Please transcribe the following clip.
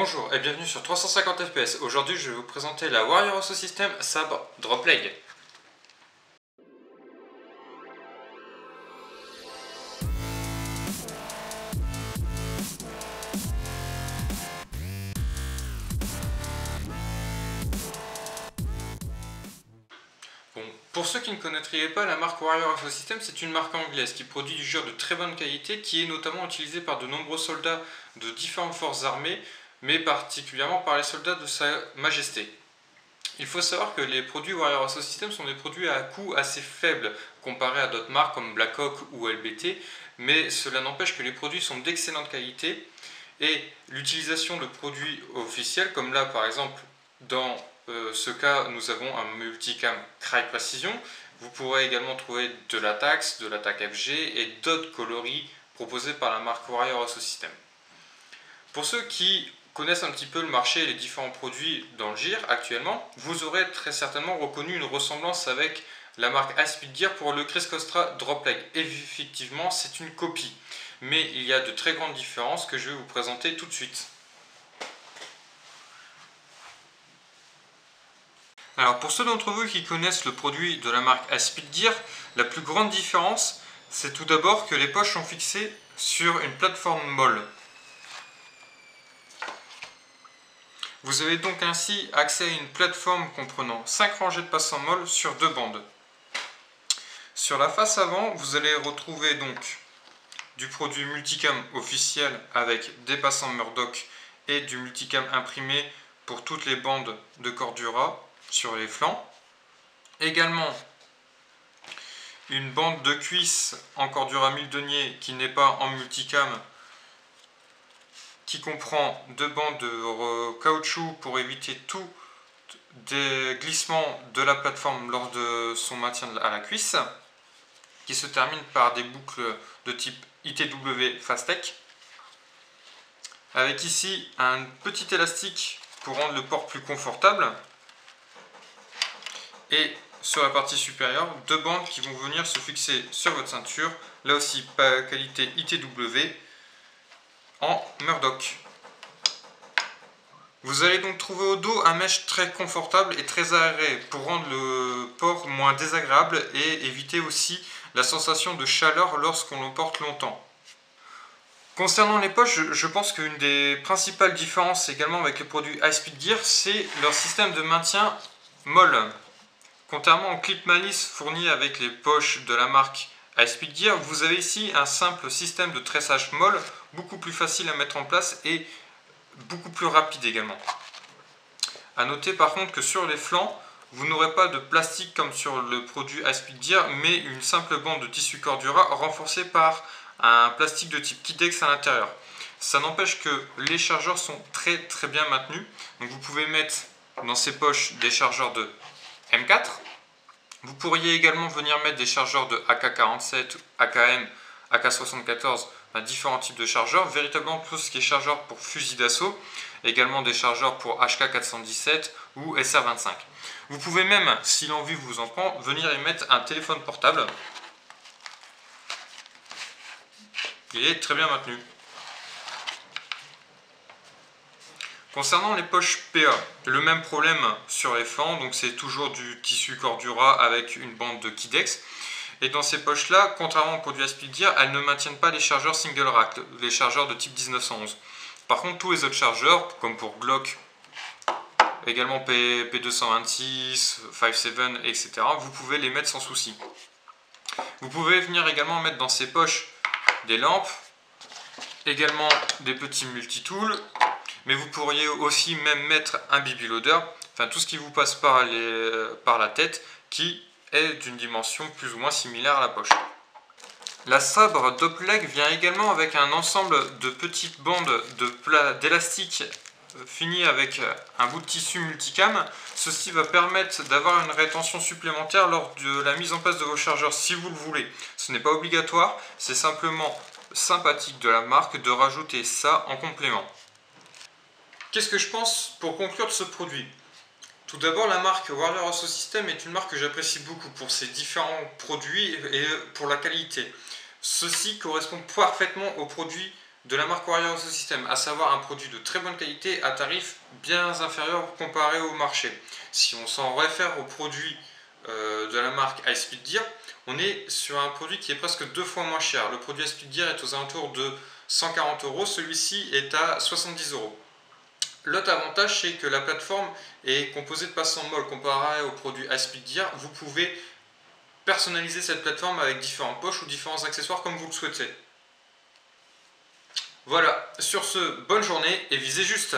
Bonjour et bienvenue sur 350 FPS. Aujourd'hui, je vais vous présenter la Warrior Assault System Sabre Drop Leg. Bon, pour ceux qui ne connaîtraient pas la marque Warrior Assault System, c'est une marque anglaise qui produit du genre de très bonne qualité qui est notamment utilisé par de nombreux soldats de différentes forces armées, mais particulièrement par les soldats de Sa Majesté. Il faut savoir que les produits Warrior Assault System sont des produits à coût assez faible comparés à d'autres marques comme Black Hawk ou LBT, mais cela n'empêche que les produits sont d'excellente qualité et l'utilisation de produits officiels, comme là par exemple dans ce cas nous avons un multicam Crye Precision. Vous pourrez également trouver de l'Atax, de l'Attack FG et d'autres coloris proposés par la marque Warrior Assault System. Pour ceux qui connaissent un petit peu le marché et les différents produits dans le GIR actuellement, vous aurez très certainement reconnu une ressemblance avec la marque Aspeed Gear pour le Chris Costra Drop Leg. Effectivement, c'est une copie, mais il y a de très grandes différences que je vais vous présenter tout de suite. Alors pour ceux d'entre vous qui connaissent le produit de la marque Aspeed Gear, la plus grande différence, c'est tout d'abord que les poches sont fixées sur une plateforme molle. Vous avez donc ainsi accès à une plateforme comprenant 5 rangées de passants molles sur 2 bandes. Sur la face avant, vous allez retrouver donc du produit multicam officiel avec des passants Murdoch et du multicam imprimé pour toutes les bandes de Cordura sur les flancs. Également une bande de cuisse en Cordura 1000 deniers qui n'est pas en multicam, qui comprend 2 bandes de caoutchouc pour éviter tout des glissements de la plateforme lors de son maintien à la cuisse, qui se termine par des boucles de type ITW Fastech, avec ici un petit élastique pour rendre le port plus confortable, et sur la partie supérieure, 2 bandes qui vont venir se fixer sur votre ceinture, là aussi qualité ITW en Murdoch. Vous allez donc trouver au dos un mesh très confortable et très aéré pour rendre le port moins désagréable et éviter aussi la sensation de chaleur lorsqu'on le porte longtemps. Concernant les poches, je pense qu'une des principales différences également avec les produits Aspeed Gear, c'est leur système de maintien molle. Contrairement au clip malice fourni avec les poches de la marque Aspeed Gear, vous avez ici un simple système de tressage molle, beaucoup plus facile à mettre en place et beaucoup plus rapide également. A noter par contre que sur les flancs, vous n'aurez pas de plastique comme sur le produit Aspeed Gear, mais une simple bande de tissu Cordura renforcée par un plastique de type Kydex à l'intérieur. Ça n'empêche que les chargeurs sont très bien maintenus. Donc vous pouvez mettre dans ces poches des chargeurs de M4. Vous pourriez également venir mettre des chargeurs de AK-47, AKM, AK-74, différents types de chargeurs, véritablement tout ce qui est chargeur pour fusil d'assaut, également des chargeurs pour HK-417 ou SR-25. Vous pouvez même, si l'envie vous en prend, venir y mettre un téléphone portable. Il est très bien maintenu. Concernant les poches PA, le même problème sur les flancs, donc c'est toujours du tissu Cordura avec une bande de Kydex. Et dans ces poches-là, contrairement au produit Aspeed Gear, elles ne maintiennent pas les chargeurs single rack, les chargeurs de type 1911. Par contre, tous les autres chargeurs, comme pour Glock, également P226, 5.7, etc., vous pouvez les mettre sans souci. Vous pouvez venir également mettre dans ces poches des lampes, également des petits multitools, mais vous pourriez aussi même mettre un BB loader, enfin tout ce qui vous passe par la tête, qui est d'une dimension plus ou moins similaire à la poche. La Sabre Drop Leg vient également avec un ensemble de petites bandes d'élastique finies avec un bout de tissu multicam. Ceci va permettre d'avoir une rétention supplémentaire lors de la mise en place de vos chargeurs si vous le voulez. Ce n'est pas obligatoire, c'est simplement sympathique de la marque de rajouter ça en complément. Qu'est-ce que je pense pour conclure de ce produit ? Tout d'abord, la marque Warrior Assault System est une marque que j'apprécie beaucoup pour ses différents produits et pour la qualité. Ceci correspond parfaitement aux produits de la marque Warrior Ecosystem, à savoir un produit de très bonne qualité à tarif bien inférieur comparé au marché. Si on s'en réfère au produit de la marque High Speed Gear, on est sur un produit qui est presque 2 fois moins cher. Le produit High Speed Gear est aux alentours de 140 €, celui-ci est à 70 €. L'autre avantage, c'est que la plateforme est composée de passants molles comparé au produit High Speed Gear. Vous pouvez personnaliser cette plateforme avec différentes poches ou différents accessoires comme vous le souhaitez. Voilà, sur ce, bonne journée et visez juste.